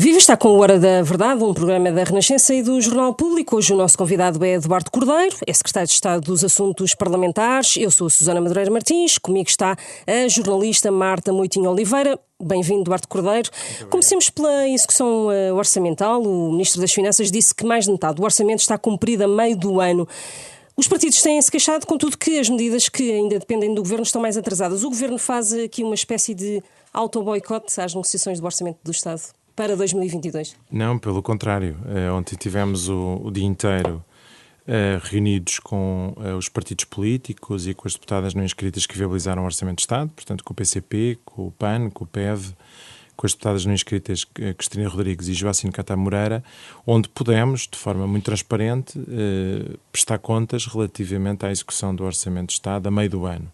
Viva, está com a Hora da Verdade, um programa da Renascença e do Jornal Público. Hoje o nosso convidado é Eduardo Cordeiro, é secretário de Estado dos Assuntos Parlamentares. Eu sou a Susana Madureira Martins, comigo está a jornalista Marta Moitinho Oliveira. Bem-vindo, Eduardo Cordeiro. Comecemos pela execução orçamental. O Ministro das Finanças disse que mais de metade do orçamento está cumprido a meio do ano. Os partidos têm-se queixado, contudo, que as medidas que ainda dependem do Governo estão mais atrasadas. O Governo faz aqui uma espécie de auto-boicote às negociações do Orçamento do Estado para 2022? Não, pelo contrário. Ontem tivemos o dia inteiro reunidos com os partidos políticos e com as deputadas não inscritas que viabilizaram o Orçamento de Estado, portanto com o PCP, com o PAN, com o PEV, com as deputadas não inscritas Cristina Rodrigues e Joacine Catar Moreira, onde pudemos, de forma muito transparente, prestar contas relativamente à execução do Orçamento de Estado a meio do ano.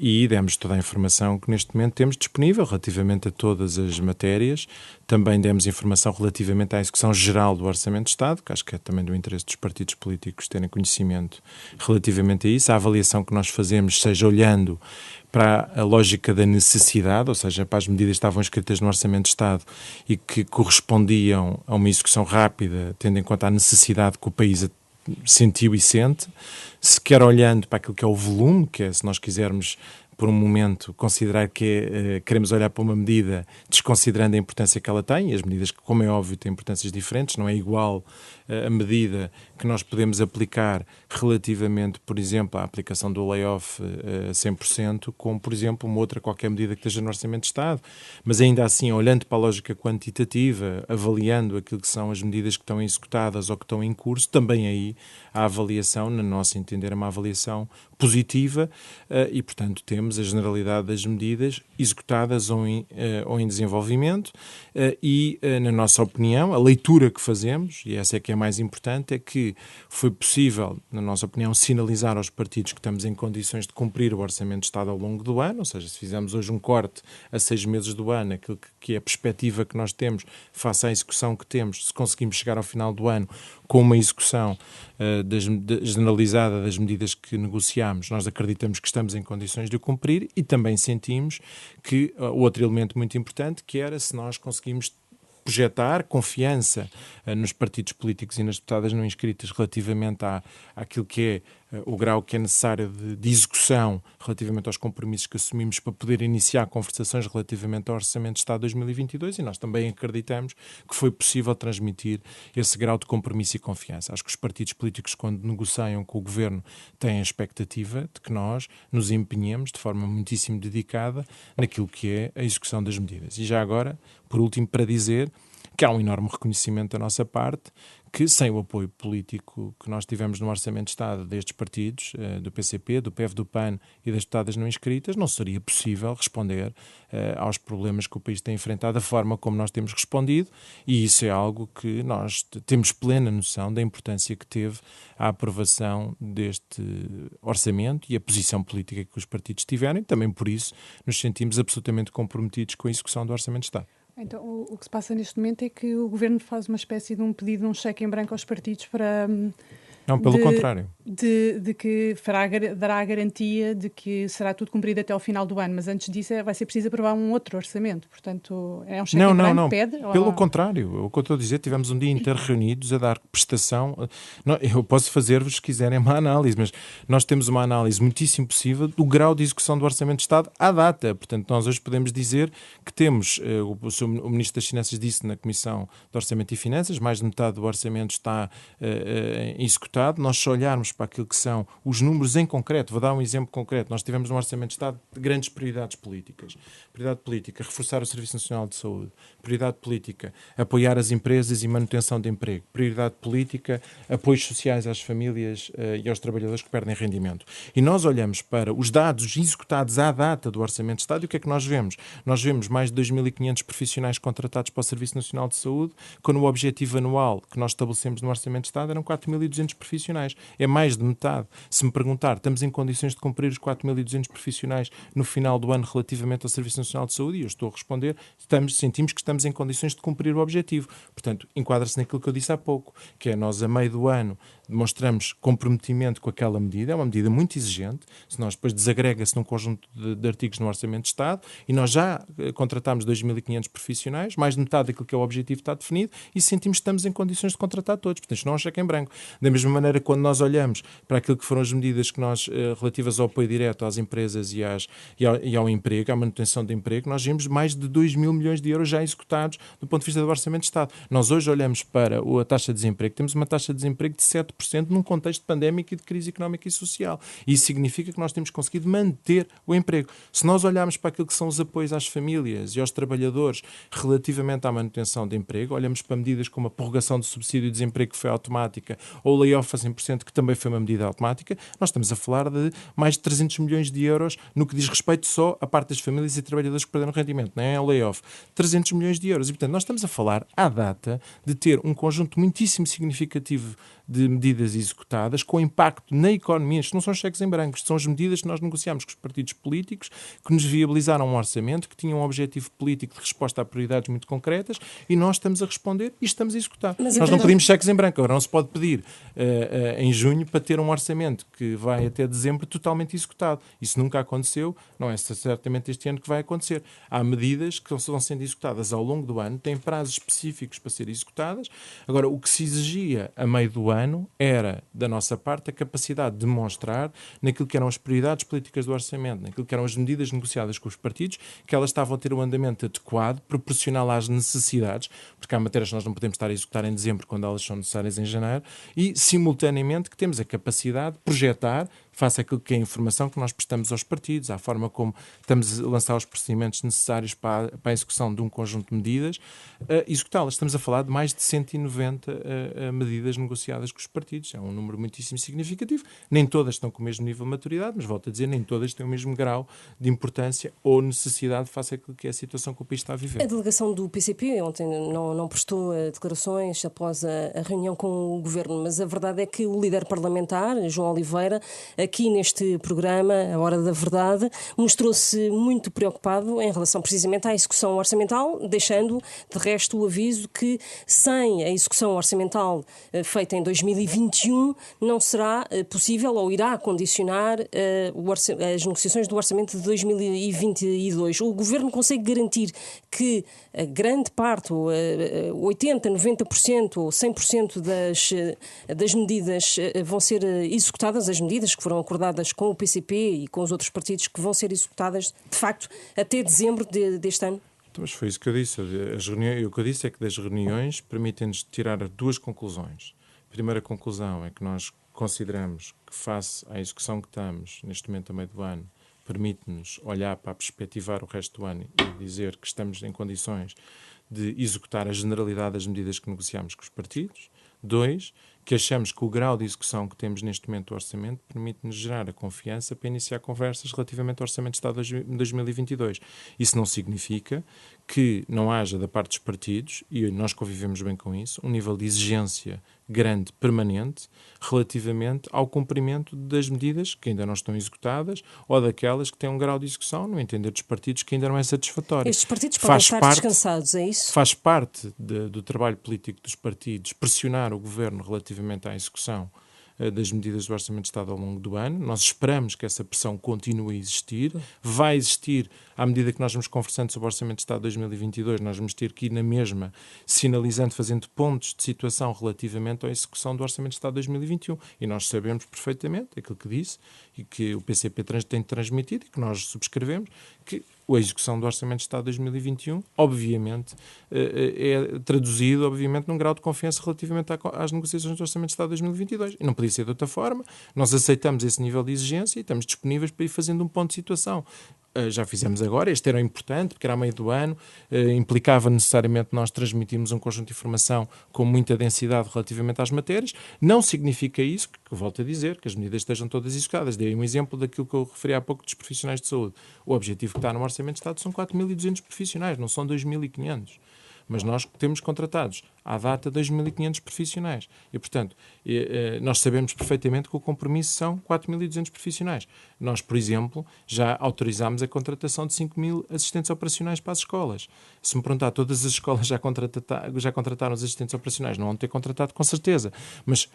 E demos toda a informação que neste momento temos disponível relativamente a todas as matérias. Também demos informação relativamente à execução geral do Orçamento de Estado, que acho que é também do interesse dos partidos políticos terem conhecimento relativamente a isso. A avaliação que nós fazemos, seja olhando para a lógica da necessidade, ou seja, para as medidas que estavam escritas no Orçamento de Estado e que correspondiam a uma execução rápida, tendo em conta a necessidade que o país sentiu e sente, se quer olhando para aquilo que é o volume, que é, se nós quisermos por um momento considerar que queremos olhar para uma medida desconsiderando a importância que ela tem, e as medidas que, como é óbvio, têm importâncias diferentes, não é igual a medida que nós podemos aplicar relativamente, por exemplo, à aplicação do layoff a 100%, como, por exemplo, uma outra qualquer medida que esteja no Orçamento de Estado, mas ainda assim, olhando para a lógica quantitativa, avaliando aquilo que são as medidas que estão executadas ou que estão em curso, também aí a avaliação, na nossa entender, é uma avaliação positiva e, portanto, temos a generalidade das medidas executadas ou em desenvolvimento e, na nossa opinião, a leitura que fazemos, e essa é que é mais importante, é que foi possível, na nossa opinião, sinalizar aos partidos que estamos em condições de cumprir o Orçamento de Estado ao longo do ano, ou seja, se fizermos hoje um corte a 6 meses do ano, aquilo que é a perspectiva que nós temos face à execução que temos, se conseguimos chegar ao final do ano com uma execução generalizada das medidas que negociamos, nós acreditamos que estamos em condições de o cumprir e também sentimos que outro elemento muito importante, que era se nós conseguimos projetar confiança nos partidos políticos e nas deputadas não inscritas relativamente àquilo que é o grau que é necessário de execução relativamente aos compromissos que assumimos para poder iniciar conversações relativamente ao Orçamento de Estado de 2022 e nós também acreditamos que foi possível transmitir esse grau de compromisso e confiança. Acho que os partidos políticos, quando negociam com o Governo, têm a expectativa de que nós nos empenhemos de forma muitíssimo dedicada naquilo que é a execução das medidas. E já agora, por último, para dizer que há um enorme reconhecimento da nossa parte que, sem o apoio político que nós tivemos no Orçamento de Estado destes partidos, do PCP, do PEV, do PAN e das deputadas não inscritas, não seria possível responder aos problemas que o país tem enfrentado da forma como nós temos respondido, e isso é algo que nós temos plena noção da importância que teve a aprovação deste orçamento e a posição política que os partidos tiveram, e também por isso nos sentimos absolutamente comprometidos com a execução do Orçamento de Estado. Então, o que se passa neste momento é que o Governo faz uma espécie de um pedido, um cheque em branco aos partidos para... Não, pelo contrário. De que dará a garantia de que será tudo cumprido até ao final do ano, mas antes disso vai ser preciso aprovar um outro orçamento. Portanto, é um cheque em branco que pede? Pelo contrário. O que eu estou a dizer, tivemos um dia inteiro reunidos a dar prestação. Eu posso fazer-vos, se quiserem, uma análise, mas nós temos uma análise muitíssimo possível do grau de execução do Orçamento de Estado à data. Portanto, nós hoje podemos dizer que temos, o Ministro das Finanças disse na Comissão de Orçamento e Finanças, mais de metade do orçamento está executado. Nós, se olharmos para aquilo que são os números em concreto, vou dar um exemplo concreto, nós tivemos no Orçamento de Estado grandes prioridades políticas. Prioridade política, reforçar o Serviço Nacional de Saúde. Prioridade política, apoiar as empresas e manutenção de emprego. Prioridade política, apoios sociais às famílias e aos trabalhadores que perdem rendimento. E nós olhamos para os dados executados à data do Orçamento de Estado e o que é que nós vemos? Nós vemos mais de 2.500 profissionais contratados para o Serviço Nacional de Saúde, quando o objetivo anual que nós estabelecemos no Orçamento de Estado eram 4.200 profissionais. É mais mais de metade. Se me perguntar, estamos em condições de cumprir os 4.200 profissionais no final do ano relativamente ao Serviço Nacional de Saúde? E eu estou a responder, sentimos que estamos em condições de cumprir o objetivo. Portanto, enquadra-se naquilo que eu disse há pouco, que é nós, a meio do ano, demonstramos comprometimento com aquela medida. É uma medida muito exigente. Se nós depois desagrega-se num conjunto de artigos no Orçamento de Estado, e nós já contratámos 2.500 profissionais, mais de metade daquilo que é o objetivo está definido, e sentimos que estamos em condições de contratar todos. Portanto, isto não é um cheque em branco. Da mesma maneira, quando nós olhamos para aquilo que foram as medidas que nós, relativas ao apoio direto às empresas e ao emprego, à manutenção de emprego, nós vimos mais de 2.000 milhões de euros já executados do ponto de vista do Orçamento de Estado. Nós hoje olhamos para a taxa de desemprego, temos uma taxa de desemprego de 7% num contexto pandémico e de crise económica e social. E isso significa que nós temos conseguido manter o emprego. Se nós olharmos para aquilo que são os apoios às famílias e aos trabalhadores relativamente à manutenção de emprego, olhamos para medidas como a prorrogação do subsídio de desemprego que foi automática ou o layoff a 100% que também foi uma medida automática, nós estamos a falar de mais de 300 milhões de euros no que diz respeito só à parte das famílias e trabalhadores que perderam rendimento, não é o layoff. 300 milhões de euros. E, portanto, nós estamos a falar, à data, de ter um conjunto muitíssimo significativo de medidas executadas com impacto na economia. Isto não são cheques em branco, isto são as medidas que nós negociámos com os partidos políticos que nos viabilizaram um orçamento que tinha um objetivo político de resposta a prioridades muito concretas e nós estamos a responder e estamos a executar. Nós não pedimos cheques em branco, agora não se pode pedir em junho para ter um orçamento que vai até dezembro totalmente executado. Isso nunca aconteceu, não é certamente este ano que vai acontecer. Há medidas que vão sendo executadas ao longo do ano, têm prazos específicos para serem executadas. Agora, o que se exigia a meio do ano era, da nossa parte, a capacidade de demonstrar naquilo que eram as prioridades políticas do orçamento, naquilo que eram as medidas negociadas com os partidos, que elas estavam a ter um andamento adequado, proporcional às necessidades, porque há matérias que nós não podemos estar a executar em dezembro quando elas são necessárias em janeiro, e, simultaneamente, que temos a capacidade de projetar face àquilo que é a informação que nós prestamos aos partidos, à forma como estamos a lançar os procedimentos necessários para a execução de um conjunto de medidas, executá-las. Estamos a falar de mais de 190 medidas negociadas com os partidos. É um número muitíssimo significativo. Nem todas estão com o mesmo nível de maturidade, mas volto a dizer, nem todas têm o mesmo grau de importância ou necessidade face àquilo que é a situação que o país está a viver. A delegação do PCP ontem não prestou declarações após a reunião com o Governo, mas a verdade é que o líder parlamentar, João Oliveira, aqui neste programa, A Hora da Verdade, mostrou-se muito preocupado em relação precisamente à execução orçamental, deixando de resto o aviso que sem a execução orçamental feita em 2021 não será possível ou irá condicionar as negociações do orçamento de 2022. O Governo consegue garantir que a grande parte, ou 80%, 90% ou 100% das medidas vão ser executadas, as medidas que foram acordadas com o PCP e com os outros partidos que vão ser executadas, de facto, até dezembro deste ano? Mas foi isso que eu disse. O que eu disse é que das reuniões permitem-nos tirar duas conclusões. A primeira conclusão é que nós consideramos que, face à execução que estamos neste momento a meio do ano, permite-nos olhar para perspectivar o resto do ano e dizer que estamos em condições de executar a generalidade das medidas que negociamos com os partidos. 2, que achamos que o grau de execução que temos neste momento do orçamento permite-nos gerar a confiança para iniciar conversas relativamente ao Orçamento de Estado de 2022. Isso não significa que não haja da parte dos partidos, e nós convivemos bem com isso, um nível de exigência grande, permanente, relativamente ao cumprimento das medidas que ainda não estão executadas ou daquelas que têm um grau de execução, no entender dos partidos, que ainda não é satisfatório. Estes partidos podem estar descansados, é isso? Faz parte do trabalho político dos partidos pressionar o Governo relativamente à execução das medidas do Orçamento de Estado ao longo do ano. Nós esperamos que essa pressão continue a existir. Vai existir, à medida que nós vamos conversando sobre o Orçamento de Estado de 2022, nós vamos ter que ir na mesma, sinalizando, fazendo pontos de situação relativamente à execução do Orçamento de Estado de 2021. E nós sabemos perfeitamente aquilo que disse e que o PCP tem transmitido e que nós subscrevemos, que a execução do Orçamento de Estado de 2021, obviamente, é traduzido, obviamente, num grau de confiança relativamente às negociações do Orçamento de Estado de 2022. E não podia ser de outra forma. Nós aceitamos esse nível de exigência e estamos disponíveis para ir fazendo um ponto de situação. Já fizemos agora, este era importante, porque era a meio do ano, implicava necessariamente nós transmitirmos um conjunto de informação com muita densidade relativamente às matérias. Não significa isso, que volto a dizer, que as medidas estejam todas executadas. Dei um exemplo daquilo que eu referi há pouco dos profissionais de saúde. O objetivo que está no Orçamento de Estado são 4.200 profissionais, não são 2.500. mas nós temos contratados à data 2.500 profissionais. E, portanto, nós sabemos perfeitamente que o compromisso são 4.200 profissionais. Nós, por exemplo, já autorizámos a contratação de 5.000 assistentes operacionais para as escolas. Se me perguntar, todas as escolas já contrataram os assistentes operacionais? Não vão ter contratado, com certeza. Mas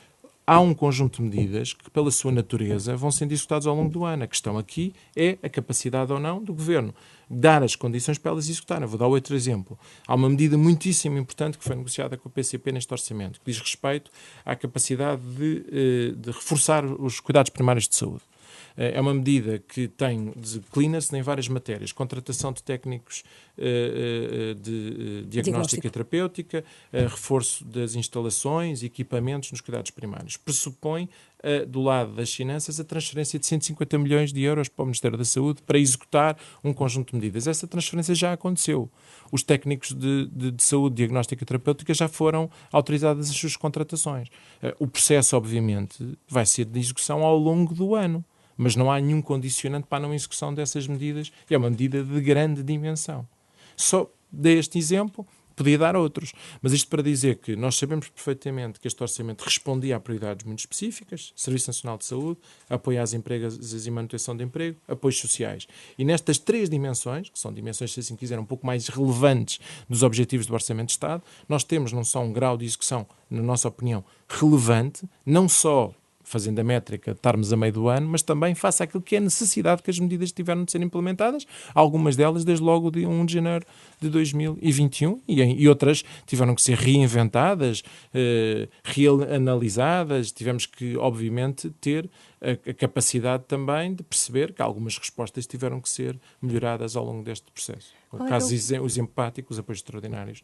há um conjunto de medidas que, pela sua natureza, vão sendo executadas ao longo do ano. A questão aqui é a capacidade ou não do Governo dar as condições para elas executarem. Vou dar outro exemplo. Há uma medida muitíssimo importante que foi negociada com o PCP neste orçamento, que diz respeito à capacidade de reforçar os cuidados primários de saúde. É uma medida que declina-se em várias matérias. Contratação de técnicos de diagnóstica e terapêutica, reforço das instalações e equipamentos nos cuidados primários. Pressupõe, do lado das finanças, a transferência de 150 milhões de euros para o Ministério da Saúde para executar um conjunto de medidas. Essa transferência já aconteceu. Os técnicos de saúde, diagnóstica e terapêutica já foram autorizadas as suas contratações. O processo, obviamente, vai ser de execução ao longo do ano. Mas não há nenhum condicionante para a não execução dessas medidas, e é uma medida de grande dimensão. Só dei este exemplo, podia dar outros, mas isto para dizer que nós sabemos perfeitamente que este orçamento respondia a prioridades muito específicas: Serviço Nacional de Saúde, apoio às empresas e manutenção de emprego, apoios sociais. E nestas três dimensões, que são dimensões, se assim quiser, um pouco mais relevantes dos objetivos do Orçamento de Estado, nós temos não só um grau de execução, na nossa opinião, relevante, não só fazendo a métrica de estarmos a meio do ano, mas também face àquilo que é a necessidade que as medidas tiveram de ser implementadas, algumas delas desde logo de 1 de janeiro de 2021 e outras tiveram que ser reinventadas, reanalisadas. Tivemos que, obviamente, ter a capacidade também de perceber que algumas respostas tiveram que ser melhoradas ao longo deste processo. Os empáticos, os apoios extraordinários,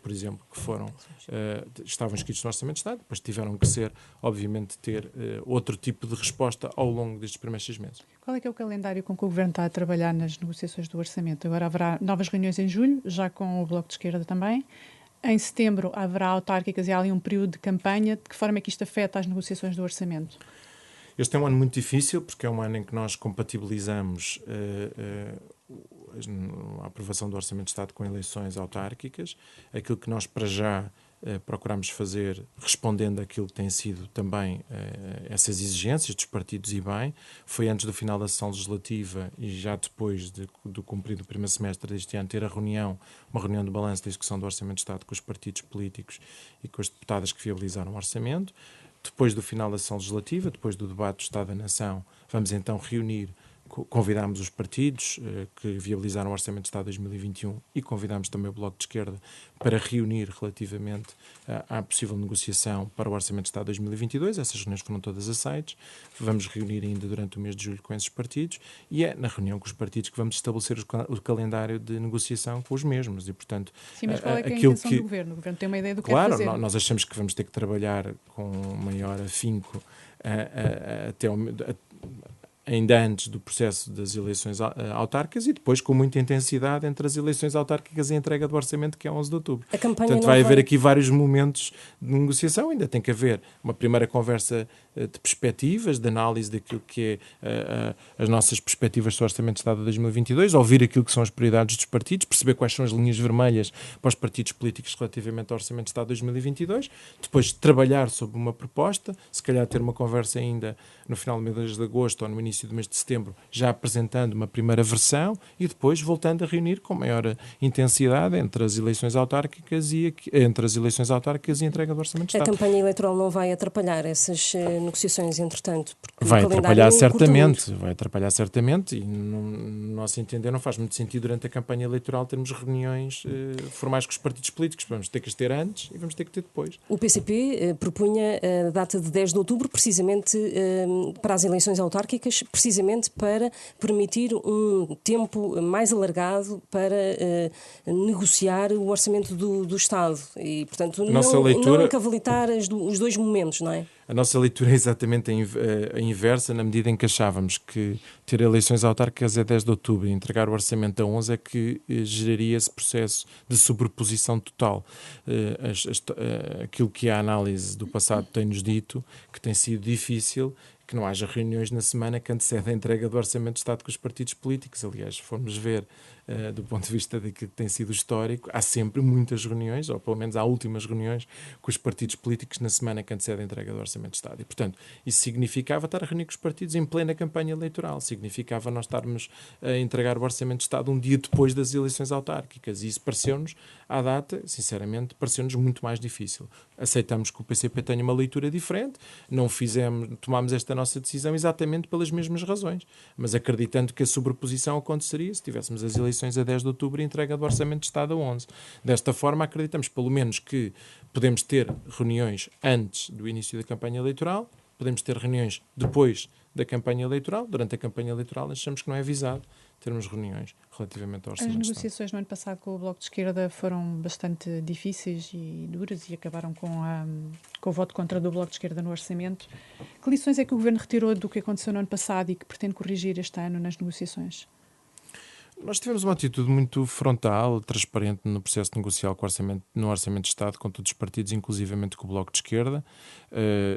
por exemplo, que estavam inscritos no Orçamento de Estado, depois tiveram que ser, obviamente, ter outro tipo de resposta ao longo destes primeiros 6 meses. Qual é que é o calendário com que o Governo está a trabalhar nas negociações do Orçamento? Agora haverá novas reuniões em julho, já com o Bloco de Esquerda também. Em setembro haverá autárquicas e há ali um período de campanha. De que forma é que isto afeta as negociações do Orçamento? Este é um ano muito difícil, porque é um ano em que nós compatibilizamos a aprovação do Orçamento de Estado com eleições autárquicas. Aquilo que nós, para já, procuramos fazer, respondendo àquilo que tem sido também essas exigências dos partidos e bem, foi antes do final da sessão legislativa e já depois do cumprido primeiro semestre deste ano, ter uma reunião de balanço da execução do Orçamento de Estado com os partidos políticos e com as deputadas que viabilizaram o orçamento. Depois do final da sessão legislativa, depois do debate do Estado da Nação, vamos então convidámos os partidos que viabilizaram o Orçamento de Estado de 2021 e convidámos também o Bloco de Esquerda para reunir relativamente à possível negociação para o Orçamento de Estado de 2022. Essas reuniões foram todas aceites. Vamos reunir ainda durante o mês de julho com esses partidos e é na reunião com os partidos que vamos estabelecer o calendário de negociação com os mesmos. E, portanto, sim, mas qual é que é a intenção do Governo? O Governo tem uma ideia do que quer fazer? Claro, nós achamos que vamos ter que trabalhar com maior afinco ainda antes do processo das eleições autárquicas e depois com muita intensidade entre as eleições autárquicas e a entrega do orçamento, que é 11 de outubro. Portanto, vai haver aqui vários momentos de negociação. Ainda tem que haver uma primeira conversa de perspectivas, de análise daquilo que é as nossas perspectivas do Orçamento de Estado de 2022, ouvir aquilo que são as prioridades dos partidos, perceber quais são as linhas vermelhas para os partidos políticos relativamente ao Orçamento de Estado de 2022, depois trabalhar sobre uma proposta, se calhar ter uma conversa ainda no final do mês de agosto ou no início do mês de setembro, já apresentando uma primeira versão e depois voltando a reunir com maior intensidade entre as eleições autárquicas e a entrega do Orçamento de Estado. A campanha eleitoral não vai atrapalhar essas negociações, entretanto? Vai atrapalhar certamente e, no nosso entender, não faz muito sentido durante a campanha eleitoral termos reuniões formais com os partidos políticos. Vamos ter que as ter antes e vamos ter que ter depois. O PCP propunha a data de 10 de outubro, precisamente para as eleições autárquicas, precisamente para permitir um tempo mais alargado para negociar o orçamento do Estado e, portanto, não encavalitar os dois momentos, não é? A nossa leitura é exatamente a inversa, na medida em que achávamos que ter eleições autárquicas a 10 de outubro e entregar o orçamento a 11 é que geraria esse processo de sobreposição total. Aquilo que a análise do passado tem-nos dito, que tem sido difícil, que não haja reuniões na semana que antecedem a entrega do Orçamento de Estado com os partidos políticos. Aliás, se formos ver do ponto de vista daquilo que tem sido histórico, há sempre muitas reuniões, ou pelo menos há últimas reuniões, com os partidos políticos na semana que antecede a entrega do Orçamento de Estado. E, portanto, isso significava estar a reunir com os partidos em plena campanha eleitoral, significava nós estarmos a entregar o Orçamento de Estado um dia depois das eleições autárquicas. E isso pareceu-nos, à data, sinceramente, pareceu-nos muito mais difícil. Aceitamos que o PCP tenha uma leitura diferente, tomámos esta nossa decisão exatamente pelas mesmas razões, mas acreditando que a sobreposição aconteceria se tivéssemos as eleições a 10 de outubro e a entrega do Orçamento de Estado a 11. Desta forma, acreditamos pelo menos que podemos ter reuniões antes do início da campanha eleitoral, podemos ter reuniões depois da campanha eleitoral. Durante a campanha eleitoral achamos que não é avisado termos reuniões relativamente ao Orçamento de Estado. As negociações no ano passado com o Bloco de Esquerda foram bastante difíceis e duras e acabaram com o voto contra do Bloco de Esquerda no Orçamento. Que lições é que o Governo retirou do que aconteceu no ano passado e que pretende corrigir este ano nas negociações? Nós tivemos uma atitude muito frontal, transparente no processo negocial no Orçamento de Estado com todos os partidos, inclusivamente com o Bloco de Esquerda.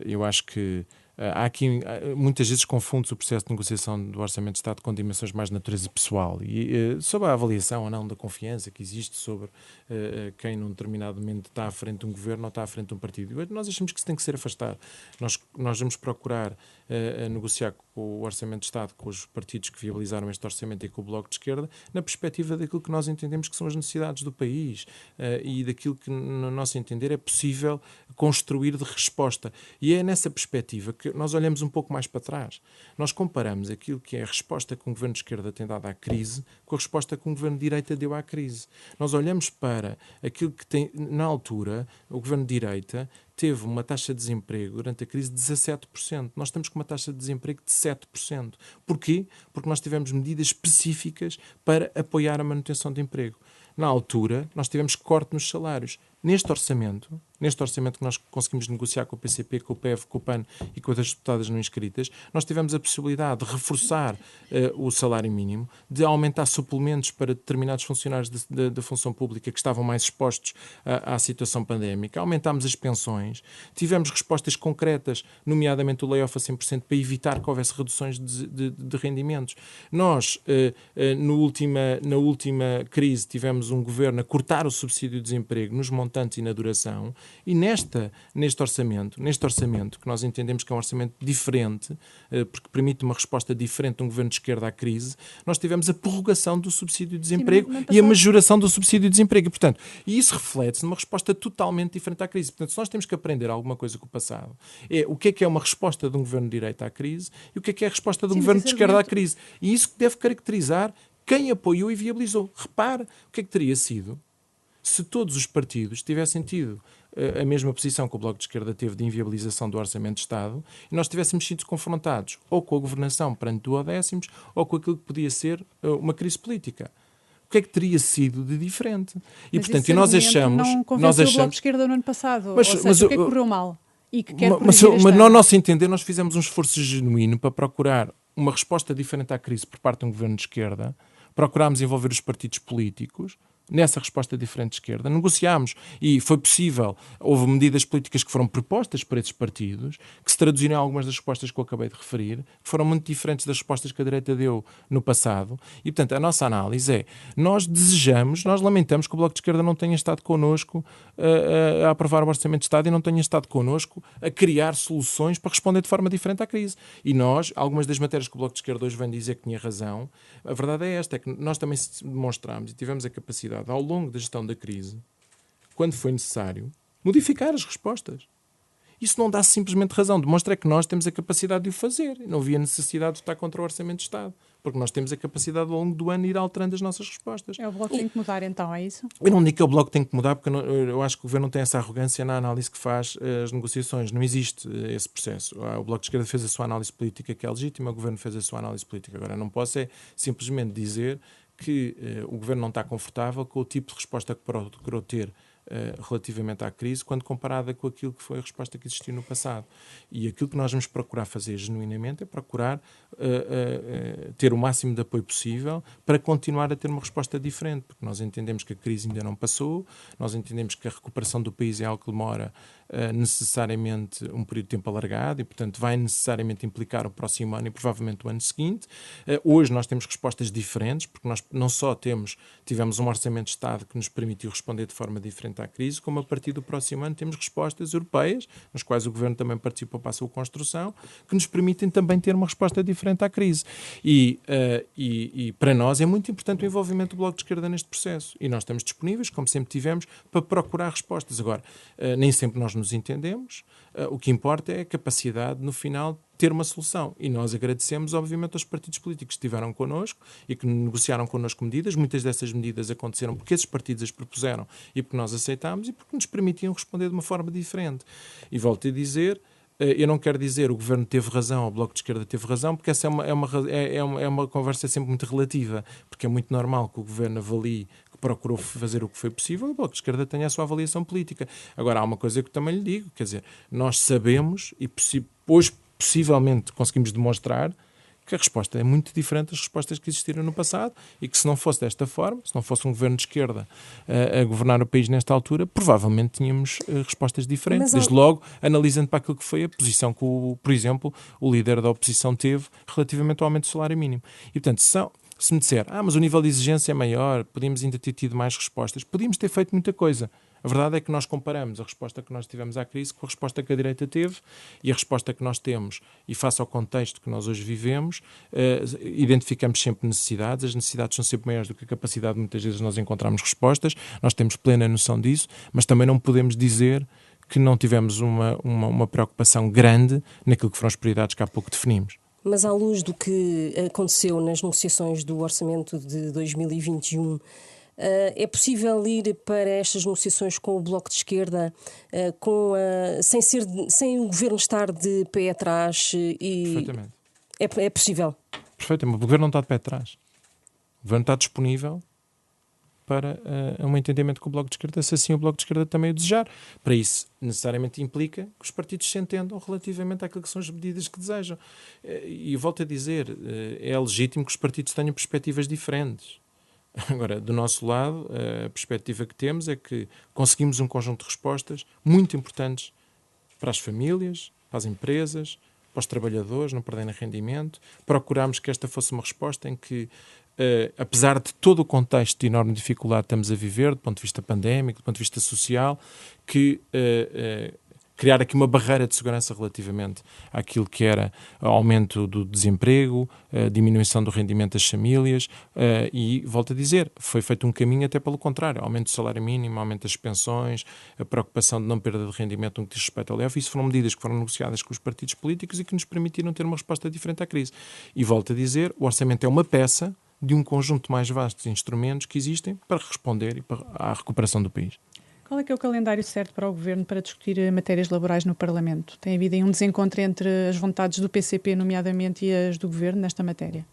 Eu acho que há aqui, muitas vezes confunde-se o processo de negociação do Orçamento de Estado com dimensões mais de natureza pessoal e sobre a avaliação ou não da confiança que existe sobre quem num determinado momento está à frente de um governo ou está à frente de um partido. Nós achamos que isso tem que ser afastado. Nós vamos procurar negociar com o Orçamento de Estado, com os partidos que viabilizaram este orçamento e com o Bloco de Esquerda, na perspectiva daquilo que nós entendemos que são as necessidades do país e daquilo que, no nosso entender, é possível construir de resposta. E é nessa perspectiva que nós olhamos um pouco mais para trás. Nós comparamos aquilo que é a resposta que um governo de esquerda tem dado à crise com a resposta que um governo de direita deu à crise. Nós olhamos para aquilo que tem, na altura, o governo de direita teve uma taxa de desemprego durante a crise de 17%. Nós estamos com uma taxa de desemprego de 7%. Porquê? Porque nós tivemos medidas específicas para apoiar a manutenção de emprego. Na altura, nós tivemos corte nos salários. Neste orçamento que nós conseguimos negociar com o PCP, com o PEV, com o PAN e com as deputadas não inscritas, nós tivemos a possibilidade de reforçar o salário mínimo, de aumentar suplementos para determinados funcionários da função pública que estavam mais expostos à situação pandémica, aumentámos as pensões, tivemos respostas concretas, nomeadamente o layoff a 100%, para evitar que houvesse reduções de rendimentos. Nós, na última crise, tivemos um governo a cortar o subsídio de desemprego nos montantes e na duração, e neste orçamento, que nós entendemos que é um orçamento diferente, porque permite uma resposta diferente de um governo de esquerda à crise, nós tivemos a prorrogação do subsídio de desemprego e a majoração do subsídio de desemprego. E isso reflete-se numa resposta totalmente diferente à crise. Portanto, se nós temos que aprender alguma coisa com o passado, é o que é uma resposta de um governo de direita à crise e o que é a resposta de um governo de esquerda à crise. E isso deve caracterizar quem apoiou e viabilizou. Repare o que é que teria sido se todos os partidos tivessem tido a mesma posição que o Bloco de Esquerda teve de inviabilização do Orçamento de Estado e nós tivéssemos sido confrontados ou com a governação perante duodécimos ou com aquilo que podia ser uma crise política. O que é que teria sido de diferente? E, portanto, e nós achamos... Não convenceu o Bloco de Esquerda no ano passado. Mas o que é que correu mal? E que quer mas no nosso entender, nós fizemos um esforço genuíno para procurar uma resposta diferente à crise por parte de um governo de esquerda, procurámos envolver os partidos políticos nessa resposta diferente de esquerda, negociámos e foi possível, houve medidas políticas que foram propostas por esses partidos, que se traduziram em algumas das respostas que eu acabei de referir, que foram muito diferentes das respostas que a direita deu no passado e, portanto, a nossa análise é, nós lamentamos que o Bloco de Esquerda não tenha estado connosco a aprovar o Orçamento de Estado e não tenha estado connosco a criar soluções para responder de forma diferente à crise. E nós, algumas das matérias que o Bloco de Esquerda hoje vem dizer que tinha razão, a verdade é esta, é que nós também demonstramos e tivemos a capacidade ao longo da gestão da crise, quando foi necessário, modificar as respostas. Isso não dá simplesmente razão, demonstra que nós temos a capacidade de o fazer. Não havia necessidade de estar contra o Orçamento de Estado, porque nós temos a capacidade ao longo do ano de ir alterando as nossas respostas. É o Bloco que tem que mudar então, é isso? Eu não digo que o Bloco tem que mudar, porque eu acho que o Governo não tem essa arrogância na análise que faz as negociações. Não existe esse processo. O Bloco de Esquerda fez a sua análise política, que é legítima, o Governo fez a sua análise política. Agora, não posso simplesmente dizer que o Governo não está confortável com o tipo de resposta que procurou ter relativamente à crise, quando comparada com aquilo que foi a resposta que existiu no passado. E aquilo que nós vamos procurar fazer genuinamente é procurar ter o máximo de apoio possível para continuar a ter uma resposta diferente, porque nós entendemos que a crise ainda não passou, nós entendemos que a recuperação do país é algo que demora necessariamente um período de tempo alargado e, portanto, vai necessariamente implicar o próximo ano e provavelmente o ano seguinte. Hoje nós temos respostas diferentes, porque nós não só tivemos um orçamento de Estado que nos permitiu responder de forma diferente à crise, como a partir do próximo ano temos respostas europeias, nas quais o Governo também participou para a sua construção, que nos permitem também ter uma resposta diferente à crise. E para nós é muito importante o envolvimento do Bloco de Esquerda neste processo. E nós estamos disponíveis, como sempre tivemos, para procurar respostas. Agora, nem sempre nós nos entendemos. O que importa é a capacidade, no final, ter uma solução. E nós agradecemos, obviamente, aos partidos políticos que estiveram connosco e que negociaram connosco medidas. Muitas dessas medidas aconteceram porque esses partidos as propuseram e porque nós aceitámos e porque nos permitiam responder de uma forma diferente. E volto a dizer, eu não quero dizer o Governo teve razão, o Bloco de Esquerda teve razão, porque essa é uma conversa sempre muito relativa, porque é muito normal que o Governo avalie que procurou fazer o que foi possível e o Bloco de Esquerda tenha a sua avaliação política. Agora, há uma coisa que eu também lhe digo, quer dizer, nós sabemos e hoje possivelmente conseguimos demonstrar que a resposta é muito diferente das respostas que existiram no passado e que se não fosse desta forma, se não fosse um governo de esquerda a governar o país nesta altura, provavelmente tínhamos respostas diferentes. Desde logo, analisando para aquilo que foi a posição que, por exemplo, o líder da oposição teve relativamente ao aumento do salário mínimo. E, portanto, se me disser, mas o nível de exigência é maior, podíamos ainda ter tido mais respostas, podíamos ter feito muita coisa. A verdade é que nós comparamos a resposta que nós tivemos à crise com a resposta que a direita teve e a resposta que nós temos, e face ao contexto que nós hoje vivemos, identificamos sempre necessidades. As necessidades são sempre maiores do que a capacidade de muitas vezes nós encontrarmos respostas. Nós temos plena noção disso, mas também não podemos dizer que não tivemos uma preocupação grande naquilo que foram as prioridades que há pouco definimos. Mas à luz do que aconteceu nas negociações do Orçamento de 2021, é possível ir para estas negociações com o Bloco de Esquerda sem o Governo estar de pé atrás? Perfeitamente. É possível? Perfeitamente. O Governo não está de pé atrás. O Governo está disponível para um entendimento com o Bloco de Esquerda, se assim o Bloco de Esquerda também o desejar. Para isso, necessariamente implica que os partidos se entendam relativamente àquilo que são as medidas que desejam. E volto a dizer, é legítimo que os partidos tenham perspectivas diferentes. Agora, do nosso lado, a perspectiva que temos é que conseguimos um conjunto de respostas muito importantes para as famílias, para as empresas, para os trabalhadores, não perderem rendimento. Procurámos que esta fosse uma resposta em que, apesar de todo o contexto de enorme dificuldade que estamos a viver, do ponto de vista pandémico, do ponto de vista social, que criar aqui uma barreira de segurança relativamente àquilo que era o aumento do desemprego, a diminuição do rendimento das famílias e, volto a dizer, foi feito um caminho até pelo contrário, aumento do salário mínimo, aumento das pensões, a preocupação de não perda de rendimento no que diz respeito ao IEF. Isso foram medidas que foram negociadas com os partidos políticos e que nos permitiram ter uma resposta diferente à crise. E, volto a dizer, o orçamento é uma peça de um conjunto mais vasto de instrumentos que existem para responder à recuperação do país. Qual é que é o calendário certo para o Governo para discutir matérias laborais no Parlamento? Tem havido aí um desencontro entre as vontades do PCP, nomeadamente, e as do Governo nesta matéria?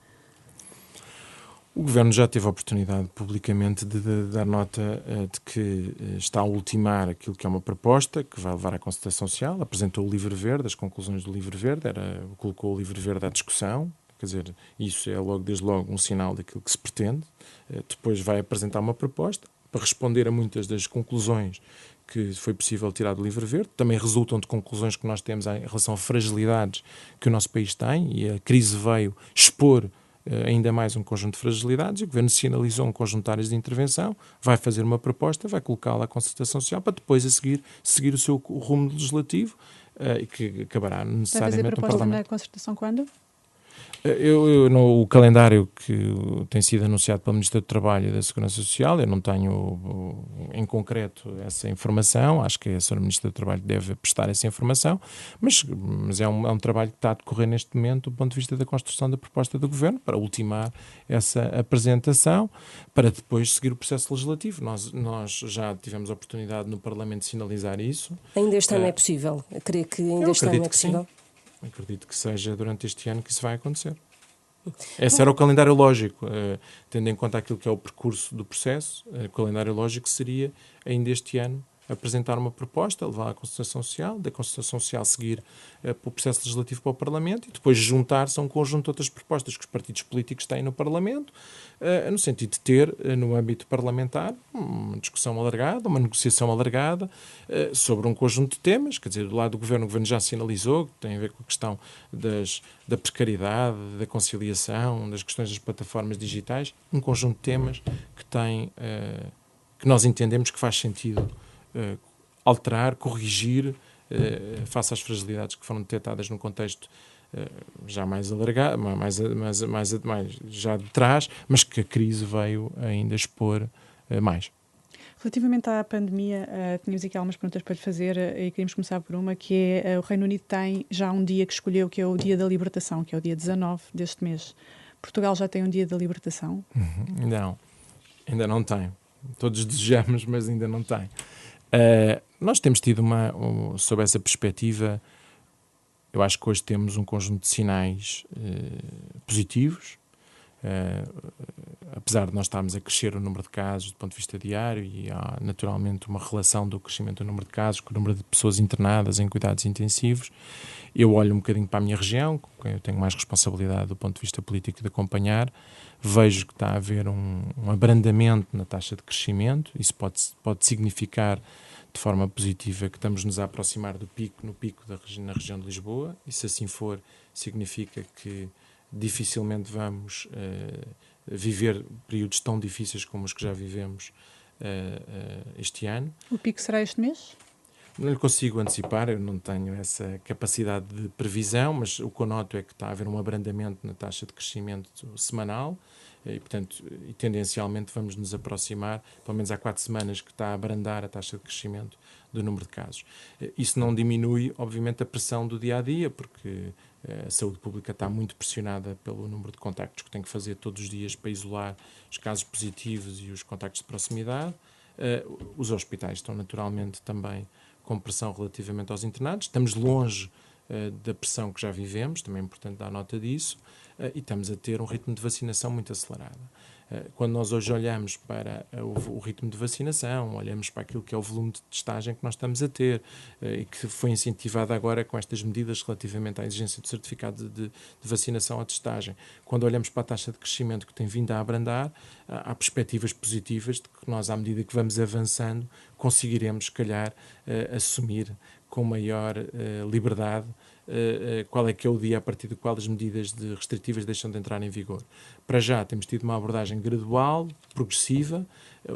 O Governo já teve a oportunidade publicamente de dar nota de que está a ultimar aquilo que é uma proposta que vai levar à concertação social. Apresentou o Livro Verde, as conclusões do Livro Verde, colocou o Livro Verde à discussão. Quer dizer, isso é desde logo um sinal daquilo que se pretende. Depois vai apresentar uma proposta para responder a muitas das conclusões que foi possível tirar do Livro Verde. Também resultam de conclusões que nós temos em relação a fragilidades que o nosso país tem, e a crise veio expor ainda mais um conjunto de fragilidades, e o Governo sinalizou um conjunto de áreas de intervenção, vai fazer uma proposta, vai colocá-la à concertação social para depois a seguir o seu rumo legislativo e que acabará necessariamente no Parlamento. Vai fazer proposta na concertação quando? O calendário que tem sido anunciado pelo Ministério do Trabalho e da Segurança Social, eu não tenho em concreto essa informação, acho que a Sra. Ministra do Trabalho deve prestar essa informação, mas é um trabalho que está a decorrer neste momento do ponto de vista da construção da proposta do Governo, para ultimar essa apresentação, para depois seguir o processo legislativo. Nós já tivemos a oportunidade no Parlamento de sinalizar isso. Ainda este ano é possível? Creio que ainda este ano é possível? Acredito que seja durante este ano que isso vai acontecer. Esse era o calendário lógico. Tendo em conta aquilo que é o percurso do processo, o calendário lógico seria, ainda este ano, apresentar uma proposta, levar à consultação social, da consultação social seguir o processo legislativo para o Parlamento e depois juntar-se a um conjunto de outras propostas que os partidos políticos têm no Parlamento, no sentido de ter, no âmbito parlamentar, uma discussão alargada, uma negociação alargada sobre um conjunto de temas. Quer dizer, do lado do Governo, o Governo já sinalizou que tem a ver com a questão da precariedade, da conciliação, das questões das plataformas digitais, um conjunto de temas que nós entendemos que faz sentido alterar, corrigir face às fragilidades que foram detectadas no contexto já mais alargado, mais já de trás, mas que a crise veio ainda expor mais. Relativamente à pandemia, tínhamos aqui algumas perguntas para lhe fazer e queríamos começar por uma, que é, o Reino Unido tem já um dia que escolheu, que é o Dia da Libertação, que é o dia 19 deste mês. Portugal já tem um Dia da Libertação? Não, ainda não tem. Todos desejamos, mas ainda não tem. Nós temos tido sob essa perspectiva, eu acho que hoje temos um conjunto de sinais positivos, apesar de nós estarmos a crescer o número de casos do ponto de vista diário e há naturalmente uma relação do crescimento do número de casos com o número de pessoas internadas em cuidados intensivos. Eu olho um bocadinho para a minha região, com quem eu tenho mais responsabilidade do ponto de vista político de acompanhar, vejo que está a haver um abrandamento na taxa de crescimento. Isso pode significar de forma positiva que estamos-nos a aproximar no pico na região de Lisboa, e se assim for, significa que dificilmente vamos viver períodos tão difíceis como os que já vivemos este ano. O pico será este mês? Não lhe consigo antecipar, eu não tenho essa capacidade de previsão, mas o que eu noto é que está a haver um abrandamento na taxa de crescimento semanal e, portanto, tendencialmente vamos nos aproximar, pelo menos há 4 semanas que está a abrandar a taxa de crescimento do número de casos. Isso não diminui, obviamente, a pressão do dia-a-dia, porque a saúde pública está muito pressionada pelo número de contactos que tem que fazer todos os dias para isolar os casos positivos e os contactos de proximidade. Os hospitais estão naturalmente também com pressão relativamente aos internados. Estamos longe da pressão que já vivemos, também é importante dar nota disso, e estamos a ter um ritmo de vacinação muito acelerado. Quando nós hoje olhamos para o ritmo de vacinação, olhamos para aquilo que é o volume de testagem que nós estamos a ter e que foi incentivado agora com estas medidas relativamente à exigência do certificado de vacinação à testagem, quando olhamos para a taxa de crescimento que tem vindo a abrandar, há perspectivas positivas de que nós, à medida que vamos avançando, conseguiremos, se calhar, assumir com maior liberdade qual é que é o dia a partir do qual as medidas restritivas deixam de entrar em vigor. Para já temos tido uma abordagem gradual, progressiva.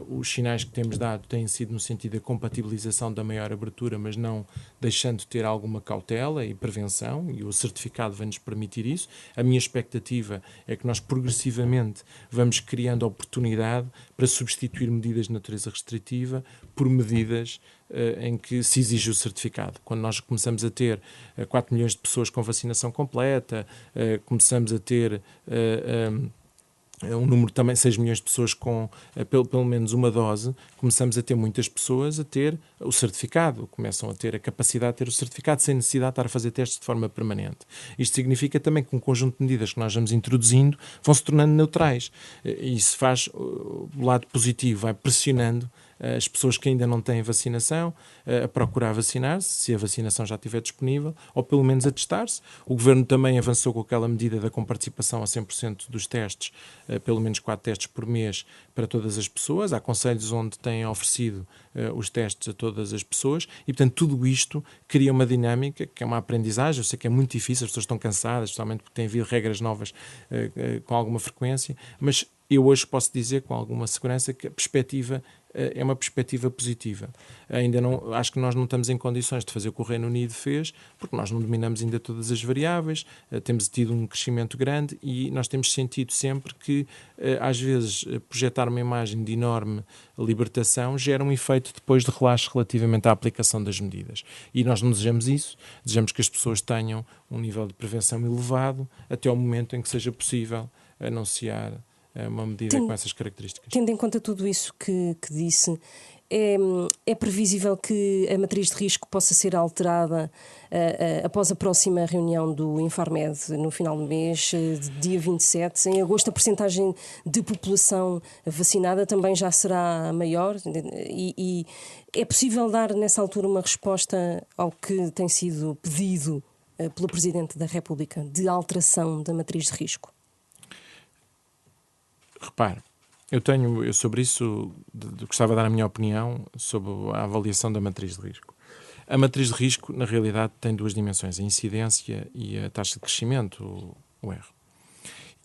Os sinais que temos dado têm sido no sentido da compatibilização da maior abertura, mas não deixando de ter alguma cautela e prevenção, e o certificado vai nos permitir isso. A minha expectativa é que nós progressivamente vamos criando oportunidade para substituir medidas de natureza restritiva por medidas em que se exige o certificado. Quando nós começamos a ter 4 milhões de pessoas com vacinação completa, começamos a ter um número também, 6 milhões de pessoas com pelo menos uma dose, começamos a ter muitas pessoas a ter o certificado, começam a ter a capacidade de ter o certificado sem necessidade de estar a fazer testes de forma permanente. Isto significa também que um conjunto de medidas que nós vamos introduzindo vão se tornando neutrais. E isso faz o lado positivo, vai pressionando as pessoas que ainda não têm vacinação a procurar vacinar-se, se a vacinação já estiver disponível, ou pelo menos a testar-se. O Governo também avançou com aquela medida da comparticipação a 100% dos testes, pelo menos 4 testes por mês para todas as pessoas. Há concelhos onde têm oferecido os testes a todas as pessoas e, portanto, tudo isto cria uma dinâmica que é uma aprendizagem. Eu sei que é muito difícil, as pessoas estão cansadas, especialmente porque têm havido regras novas com alguma frequência, mas eu hoje posso dizer com alguma segurança que a perspectiva é uma perspectiva positiva. Ainda não, acho que nós não estamos em condições de fazer o que o Reino Unido fez, porque nós não dominamos ainda todas as variáveis, temos tido um crescimento grande e nós temos sentido sempre que, às vezes, projetar uma imagem de enorme libertação gera um efeito depois de relaxo relativamente à aplicação das medidas. E nós não desejamos isso, desejamos que as pessoas tenham um nível de prevenção elevado até ao momento em que seja possível anunciar uma medida com essas características. Tendo em conta tudo isso que disse, é previsível que a matriz de risco possa ser alterada após a próxima reunião do Infarmed no final do mês, dia 27. Em agosto, a percentagem de população vacinada também já será maior e é possível dar nessa altura uma resposta ao que tem sido pedido pelo Presidente da República de alteração da matriz de risco? Repare, eu sobre isso gostava de dar a minha opinião sobre a avaliação da matriz de risco. A matriz de risco, na realidade, tem duas dimensões, a incidência e a taxa de crescimento, o R.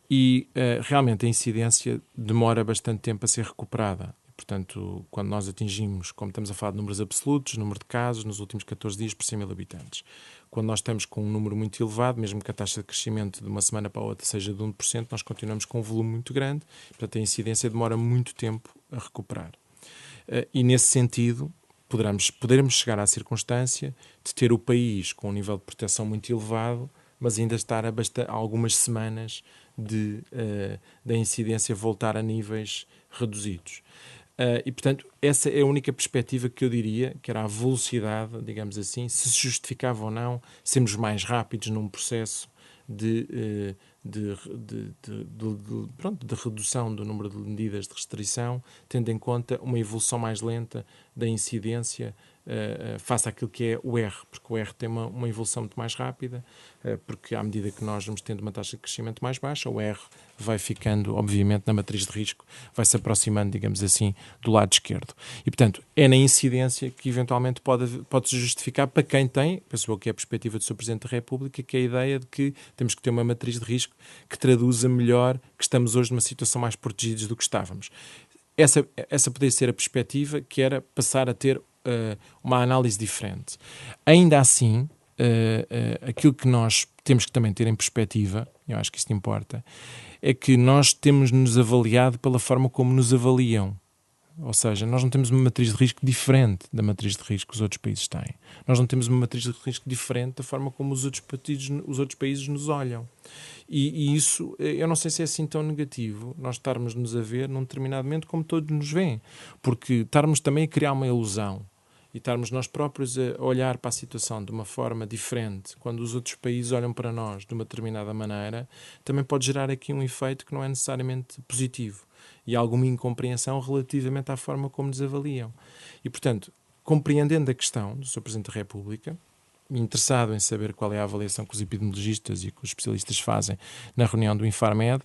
E realmente a incidência demora bastante tempo a ser recuperada. Portanto, quando nós atingimos, como estamos a falar de números absolutos, número de casos nos últimos 14 dias por 100 mil habitantes. Quando nós estamos com um número muito elevado, mesmo que a taxa de crescimento de uma semana para a outra seja de 1%, nós continuamos com um volume muito grande. Portanto, a incidência demora muito tempo a recuperar. E, nesse sentido, poderemos chegar à circunstância de ter o país com um nível de proteção muito elevado, mas ainda estar a algumas semanas da incidência voltar a níveis reduzidos. E, portanto, essa é a única perspectiva que eu diria, que era a velocidade, digamos assim, se justificava ou não sermos mais rápidos num processo de redução do número de medidas de restrição, tendo em conta uma evolução mais lenta da incidência face àquilo que é o R, porque o R tem uma evolução muito mais rápida, porque à medida que nós vamos tendo uma taxa de crescimento mais baixa, o R vai ficando, obviamente, na matriz de risco, vai se aproximando, digamos assim, do lado esquerdo. E, portanto, é na incidência que eventualmente pode-se justificar para quem tem, penso eu que é a perspectiva do Sr. Presidente da República, que é a ideia de que temos que ter uma matriz de risco que traduza melhor que estamos hoje numa situação mais protegidos do que estávamos. Essa poderia ser a perspectiva, que era passar a ter uma análise diferente. Ainda assim, aquilo que nós temos que também ter em perspectiva, eu acho que isto importa, é que nós temos-nos avaliado pela forma como nos avaliam. Ou seja, nós não temos uma matriz de risco diferente da matriz de risco que os outros países têm. Nós não temos uma matriz de risco diferente da forma como os outros países nos olham. E isso, eu não sei se é assim tão negativo, nós estarmos-nos a ver num determinado momento como todos nos veem. Porque estarmos também a criar uma ilusão e estarmos nós próprios a olhar para a situação de uma forma diferente, quando os outros países olham para nós de uma determinada maneira, também pode gerar aqui um efeito que não é necessariamente positivo e alguma incompreensão relativamente à forma como nos avaliam. E, portanto, compreendendo a questão do Sr. Presidente da República, interessado em saber qual é a avaliação que os epidemiologistas e que os especialistas fazem na reunião do Infarmed,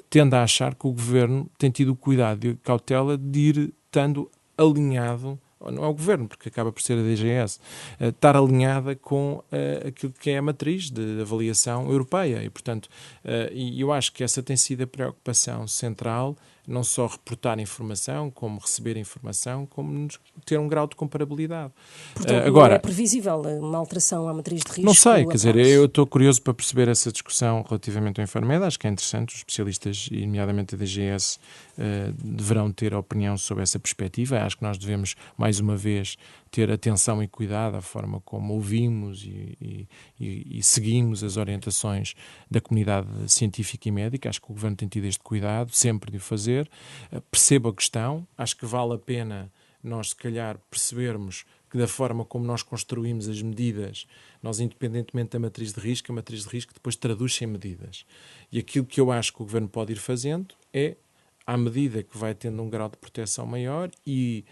tende a achar que o Governo tem tido o cuidado e a cautela de ir estando alinhado, não é o Governo, porque acaba por ser a DGS, estar alinhada com aquilo que é a matriz de avaliação europeia. E, portanto, eu acho que essa tem sido a preocupação central, não só reportar informação, como receber informação, como ter um grau de comparabilidade. Portanto, agora, não é previsível uma alteração à matriz de risco? Não sei, quer dizer, eu estou curioso para perceber essa discussão relativamente ao Infarmed. Acho que é interessante, os especialistas, e nomeadamente a DGS, deverão ter opinião sobre essa perspectiva. Acho que nós devemos, mais uma vez, ter atenção e cuidado à forma como ouvimos e seguimos as orientações da comunidade científica e médica. Acho que o Governo tem tido este cuidado, sempre de o fazer. Percebo a questão, acho que vale a pena nós, se calhar, percebermos que da forma como nós construímos as medidas, nós, independentemente da matriz de risco, a matriz de risco depois traduz-se em medidas. E aquilo que eu acho que o Governo pode ir fazendo é, à medida que vai tendo um grau de proteção maior e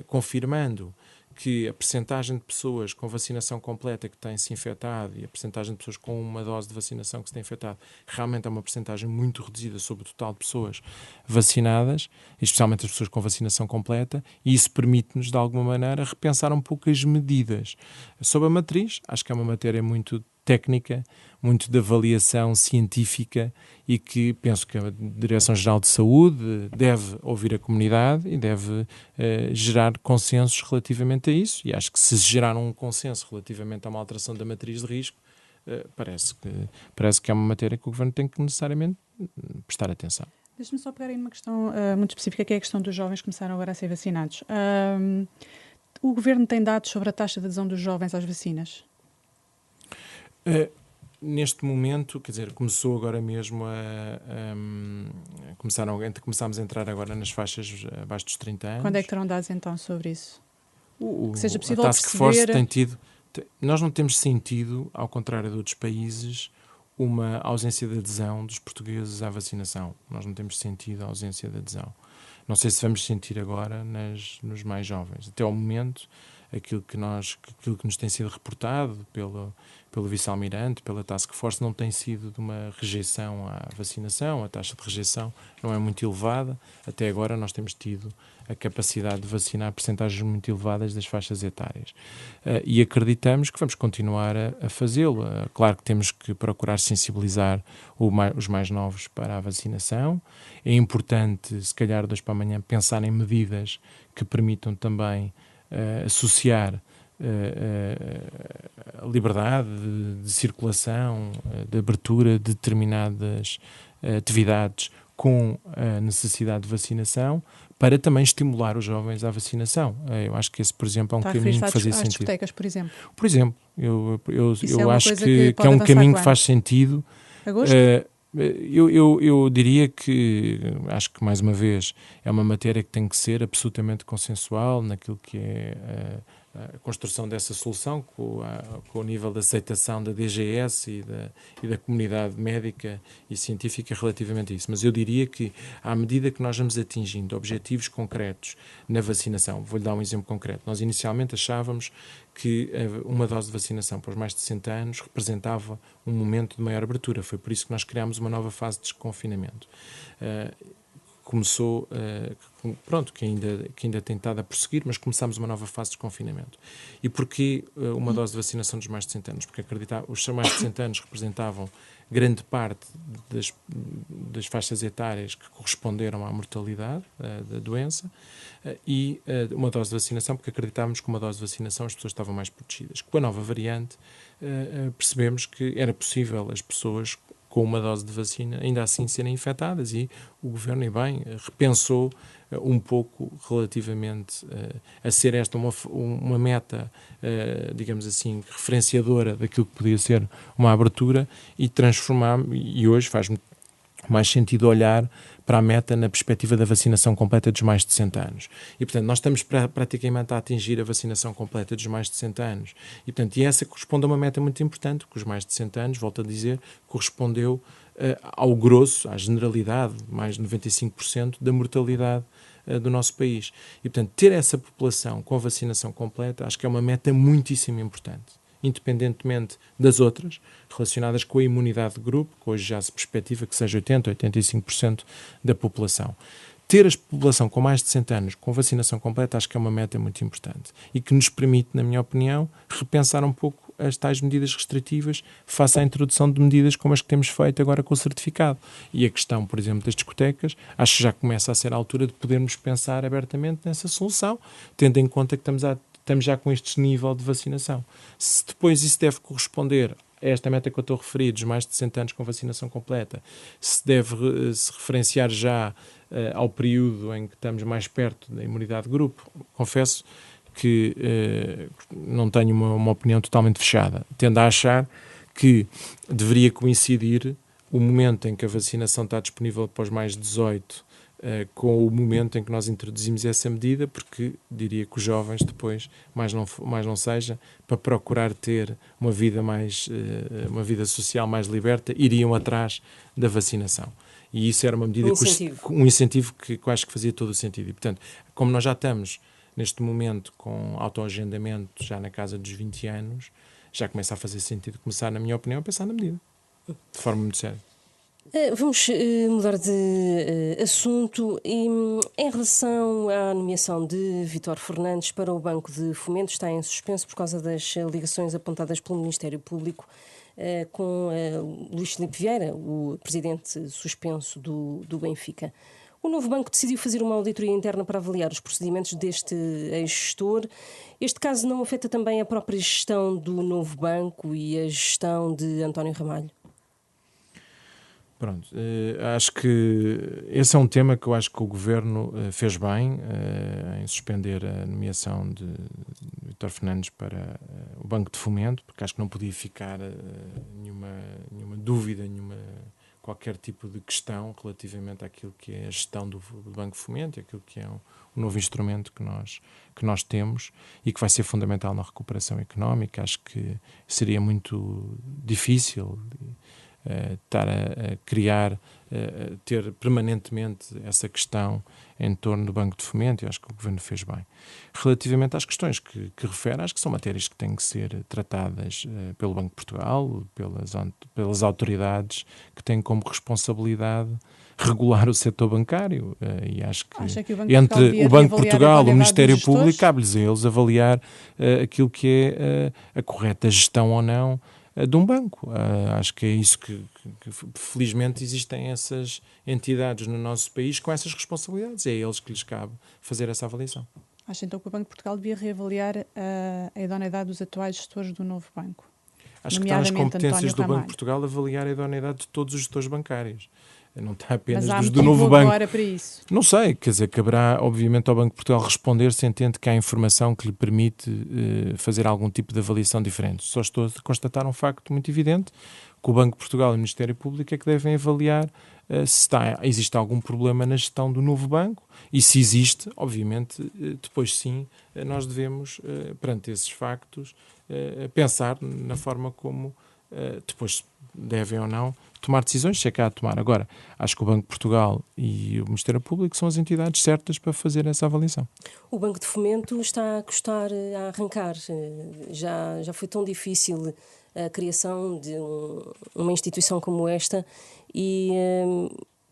confirmando que a percentagem de pessoas com vacinação completa que têm-se infectado e a percentagem de pessoas com uma dose de vacinação que se têm infectado realmente é uma percentagem muito reduzida sobre o total de pessoas vacinadas, especialmente as pessoas com vacinação completa, e isso permite-nos, de alguma maneira, repensar um pouco as medidas. Sobre a matriz, acho que é uma matéria muito técnica, muito de avaliação científica e que penso que a Direção-Geral de Saúde deve ouvir a comunidade e deve gerar consensos relativamente a isso, e acho que se gerar um consenso relativamente a uma alteração da matriz de risco, parece que é uma matéria que o Governo tem que necessariamente prestar atenção. Deixe-me só pegar aí numa questão muito específica, que é a questão dos jovens que começaram agora a ser vacinados. O Governo tem dados sobre a taxa de adesão dos jovens às vacinas? neste momento, quer dizer, começou agora mesmo começámos a entrar agora nas faixas abaixo dos 30 anos. Quando é que terão dados então sobre isso? Que seja A possível Task perceber... Force tem tido... Nós não temos sentido, ao contrário de outros países, uma ausência de adesão dos portugueses à vacinação. Nós não temos sentido a ausência de adesão. Não sei se vamos sentir agora nos mais jovens. Até ao momento, aquilo que nos tem sido reportado pelo vice-almirante, pela Task Force, não tem sido de uma rejeição à vacinação. A taxa de rejeição não é muito elevada. Até agora nós temos tido a capacidade de vacinar percentagens muito elevadas das faixas etárias. E acreditamos que vamos continuar a fazê-lo. Claro que temos que procurar sensibilizar os mais novos para a vacinação. É importante, se calhar, de hoje para amanhã, pensar em medidas que permitam também associar a liberdade de circulação, de abertura de determinadas atividades com a necessidade de vacinação, para também estimular os jovens à vacinação. Eu acho que esse, por exemplo, é um caminho que fazia sentido. Discotecas, por exemplo? Por exemplo, eu é acho que é um caminho que faz sentido. Agosto? Eu diria que, acho que, mais uma vez, é uma matéria que tem que ser absolutamente consensual naquilo que é a construção dessa solução, com o nível de aceitação da DGS e da comunidade médica e científica relativamente a isso. Mas eu diria que, à medida que nós vamos atingindo objetivos concretos na vacinação, vou-lhe dar um exemplo concreto. Nós inicialmente achávamos que uma dose de vacinação para os mais de 60 anos representava um momento de maior abertura. Foi por isso que nós criámos uma nova fase de desconfinamento. Começou, que ainda tem estado a prosseguir, mas começámos uma nova fase de desconfinamento. E porquê uma dose de vacinação dos mais de 60 anos? Porque os mais de 60 anos representavam grande parte das faixas etárias que corresponderam à mortalidade da doença, e uma dose de vacinação, porque acreditávamos que uma dose de vacinação as pessoas estavam mais protegidas. Com a nova variante, percebemos que era possível as pessoas com uma dose de vacina ainda assim serem infectadas, e o Governo, e bem, repensou um pouco relativamente a ser esta uma meta, digamos assim, referenciadora daquilo que podia ser uma abertura, e transformar, e hoje faz mais sentido olhar para a meta na perspectiva da vacinação completa dos mais de 60 anos. E, portanto, nós estamos praticamente a atingir a vacinação completa dos mais de 60 anos. E, portanto, essa corresponde a uma meta muito importante, que os mais de 60 anos, volto a dizer, correspondeu ao grosso, à generalidade, mais de 95% da mortalidade do nosso país. E, portanto, ter essa população com a vacinação completa, acho que é uma meta muitíssimo importante, independentemente das outras, relacionadas com a imunidade de grupo, que hoje já se perspectiva que seja 80%, 85% da população. Ter a população com mais de 60 anos com vacinação completa, acho que é uma meta muito importante e que nos permite, na minha opinião, repensar um pouco as tais medidas restritivas face à introdução de medidas como as que temos feito agora com o certificado. E a questão, por exemplo, das discotecas, acho que já começa a ser a altura de podermos pensar abertamente nessa solução, tendo em conta que estamos já com este nível de vacinação. Se depois isso deve corresponder a esta meta que eu estou a referir, dos mais de 60 anos com vacinação completa, se deve se referenciar já ao período em que estamos mais perto da imunidade de grupo, confesso que não tenho uma opinião totalmente fechada. Tendo a achar que deveria coincidir o momento em que a vacinação está disponível para os mais de 18 com o momento em que nós introduzimos essa medida, porque diria que os jovens depois, mais não seja, para procurar ter uma vida social mais liberta, iriam atrás da vacinação. E isso era uma medida, um incentivo que eu acho que fazia todo o sentido. E, portanto, como nós já estamos neste momento com autoagendamento já na casa dos 20 anos, já começa a fazer sentido começar, na minha opinião, a pensar na medida, de forma muito séria. Vamos mudar de assunto. E, em relação à nomeação de Vítor Fernandes para o Banco de Fomento, está em suspenso por causa das ligações apontadas pelo Ministério Público com Luís Filipe Vieira, o presidente suspenso do Benfica. O novo banco decidiu fazer uma auditoria interna para avaliar os procedimentos deste ex-gestor. Este caso não afeta também a própria gestão do novo banco e a gestão de António Ramalho? Pronto, acho que esse é um tema que eu acho que o Governo fez bem em suspender a nomeação de Vítor Fernandes para o Banco de Fomento, porque acho que não podia ficar nenhuma dúvida, qualquer tipo de questão relativamente àquilo que é a gestão do Banco de Fomento, aquilo que é um novo instrumento que nós temos e que vai ser fundamental na recuperação económica. Acho que seria muito difícil estar a criar, ter permanentemente essa questão em torno do Banco de Fomento, e acho que o Governo fez bem. Relativamente às questões que refere, acho que são matérias que têm que ser tratadas pelo Banco de Portugal, pelas autoridades que têm como responsabilidade regular o setor bancário, e acho que entre o Banco de Portugal e o Ministério Público cabe-lhes a eles avaliar aquilo que é a correta gestão ou não de um banco. Acho que é isso que felizmente existem essas entidades no nosso país com essas responsabilidades. É a eles que lhes cabe fazer essa avaliação. Acho então que o Banco de Portugal devia reavaliar a idoneidade dos atuais gestores do novo banco. Acho que está nas competências do Banco de Portugal avaliar a idoneidade de todos os gestores bancários. Não está apenas dos do novo banco. Agora para isso? Não sei, quer dizer, caberá obviamente ao Banco de Portugal responder se entende que há informação que lhe permite fazer algum tipo de avaliação diferente. Só estou a constatar um facto muito evidente, que o Banco de Portugal e o Ministério Público é que devem avaliar se existe algum problema na gestão do novo banco, e se existe, obviamente, depois sim, nós devemos, perante esses factos, pensar na forma como depois devem ou não tomar decisões, se é que há a tomar. Agora, acho que o Banco de Portugal e o Ministério Público são as entidades certas para fazer essa avaliação. O Banco de Fomento está a custar a arrancar. Já foi tão difícil a criação de uma instituição como esta, e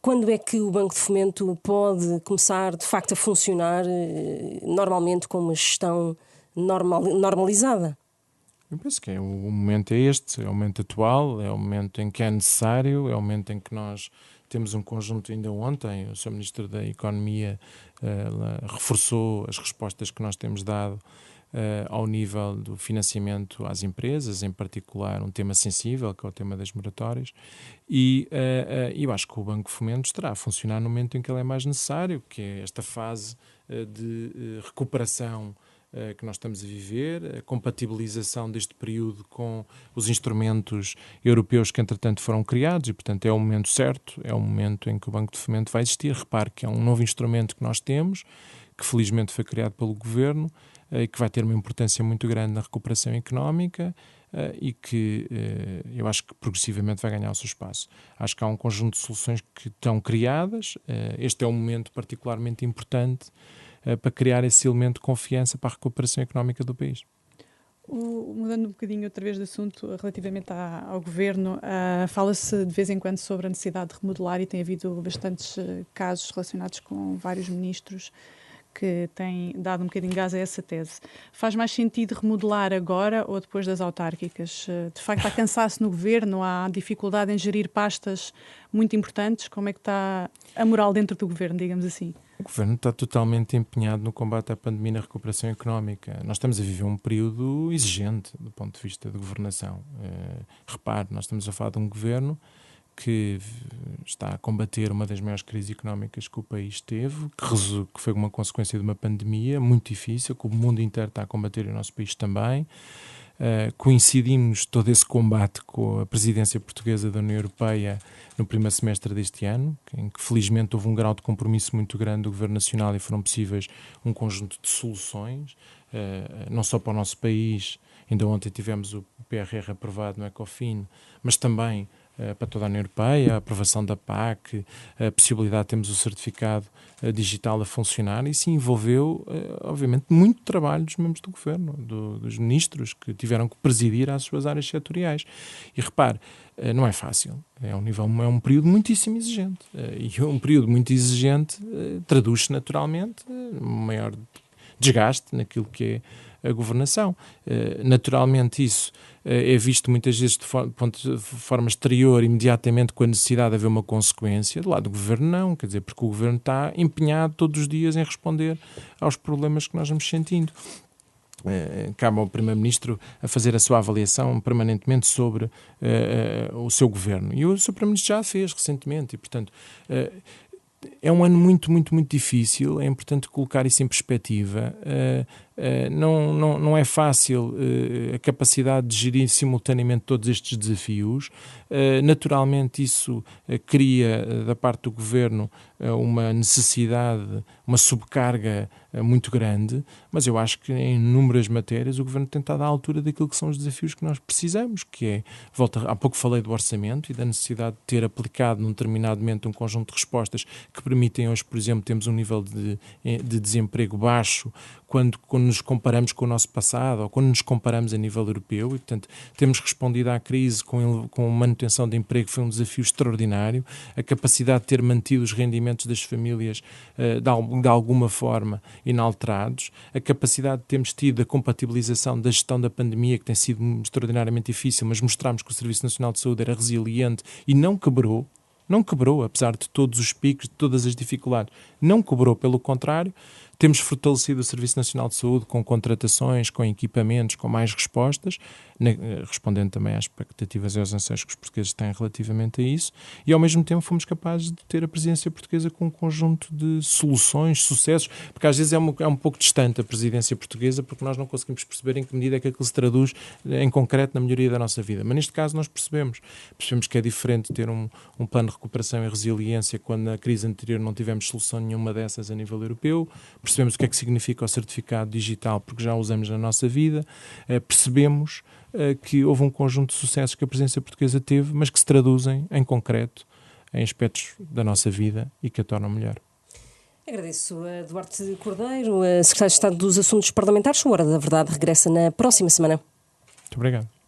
quando é que o Banco de Fomento pode começar, de facto, a funcionar normalmente com uma gestão normalizada? Eu penso que o momento é este, é o momento atual, é o momento em que é necessário, é o momento em que nós temos um conjunto. Ainda ontem o Sr. Ministro da Economia reforçou as respostas que nós temos dado ao nível do financiamento às empresas, em particular um tema sensível, que é o tema das moratórias, e eu acho que o Banco de Fomento estará a funcionar no momento em que ele é mais necessário, que é esta fase de recuperação que nós estamos a viver, a compatibilização deste período com os instrumentos europeus que entretanto foram criados, e portanto é o momento certo, é o momento em que o Banco de Fomento vai existir. Repare que é um novo instrumento que nós temos, que felizmente foi criado pelo Governo, e que vai ter uma importância muito grande na recuperação económica, e que eu acho que progressivamente vai ganhar o seu espaço. Acho que há um conjunto de soluções que estão criadas, este é um momento particularmente importante para criar esse elemento de confiança para a recuperação económica do país. Mudando um bocadinho outra vez de assunto relativamente ao Governo, fala-se de vez em quando sobre a necessidade de remodelar, e tem havido bastantes casos relacionados com vários ministros que têm dado um bocadinho gás a essa tese. Faz mais sentido remodelar agora ou depois das autárquicas? De facto, há cansaço no Governo, há dificuldade em gerir pastas muito importantes? Como é que está a moral dentro do Governo, digamos assim? O Governo está totalmente empenhado no combate à pandemia e na recuperação económica. Nós estamos a viver um período exigente do ponto de vista de governação. Repare, nós estamos a falar de um Governo que está a combater uma das maiores crises económicas que o país teve, que foi uma consequência de uma pandemia muito difícil, que o mundo inteiro está a combater e o nosso país também. Coincidimos todo esse combate com a presidência portuguesa da União Europeia no primeiro semestre deste ano, em que felizmente houve um grau de compromisso muito grande do Governo Nacional e foram possíveis um conjunto de soluções, não só para o nosso país. Ainda ontem tivemos o PRR aprovado no Ecofin, mas também para toda a União Europeia, a aprovação da PAC, a possibilidade de termos o certificado digital a funcionar. Isso envolveu, obviamente, muito trabalho dos membros do Governo, dos ministros, que tiveram que presidir às suas áreas setoriais. E repare, não é fácil, é um período muitíssimo exigente. E um período muito exigente traduz-se naturalmente um maior desgaste naquilo que é a governação. Naturalmente isso é visto muitas vezes de forma exterior, imediatamente, com a necessidade de haver uma consequência. Do lado do Governo não, quer dizer, porque o Governo está empenhado todos os dias em responder aos problemas que nós vamos sentindo. Cabe ao Primeiro-Ministro a fazer a sua avaliação permanentemente sobre o seu Governo. E o Sr. Primeiro-Ministro já a fez recentemente, e portanto é um ano muito, muito, muito difícil. É importante colocar isso em perspectiva. Não é fácil a capacidade de gerir simultaneamente todos estes desafios. Naturalmente isso cria da parte do Governo uma necessidade, uma subcarga muito grande, mas eu acho que em inúmeras matérias o Governo tem estado à altura daquilo que são os desafios que nós precisamos, que é, há pouco falei do orçamento e da necessidade de ter aplicado num determinado momento um conjunto de respostas que permitem hoje, por exemplo, termos um nível de desemprego baixo quando nos comparamos com o nosso passado ou quando nos comparamos a nível europeu e, portanto, temos respondido à crise com manutenção de emprego, foi um desafio extraordinário. A capacidade de ter mantido os rendimentos das famílias de alguma forma inalterados, a capacidade de termos tido a compatibilização da gestão da pandemia, que tem sido extraordinariamente difícil, mas mostramos que o Serviço Nacional de Saúde era resiliente e não quebrou, apesar de todos os picos, de todas as dificuldades, não quebrou, pelo contrário. Temos fortalecido o Serviço Nacional de Saúde com contratações, com equipamentos, com mais respostas, respondendo também às expectativas e aos anseios que os portugueses têm relativamente a isso, e ao mesmo tempo fomos capazes de ter a presidência portuguesa com um conjunto de soluções, sucessos, porque às vezes é um pouco distante a presidência portuguesa, porque nós não conseguimos perceber em que medida é que aquilo se traduz em concreto na melhoria da nossa vida. Mas neste caso nós percebemos que é diferente ter um plano de recuperação e resiliência quando na crise anterior não tivemos solução nenhuma dessas a nível europeu. Percebemos o que é que significa o certificado digital, porque já o usamos na nossa vida. Percebemos que houve um conjunto de sucessos que a presidência portuguesa teve, mas que se traduzem em concreto em aspectos da nossa vida e que a tornam melhor. Agradeço a Duarte Cordeiro, secretário de Estado dos Assuntos Parlamentares. O Hora da Verdade regressa na próxima semana. Muito obrigado.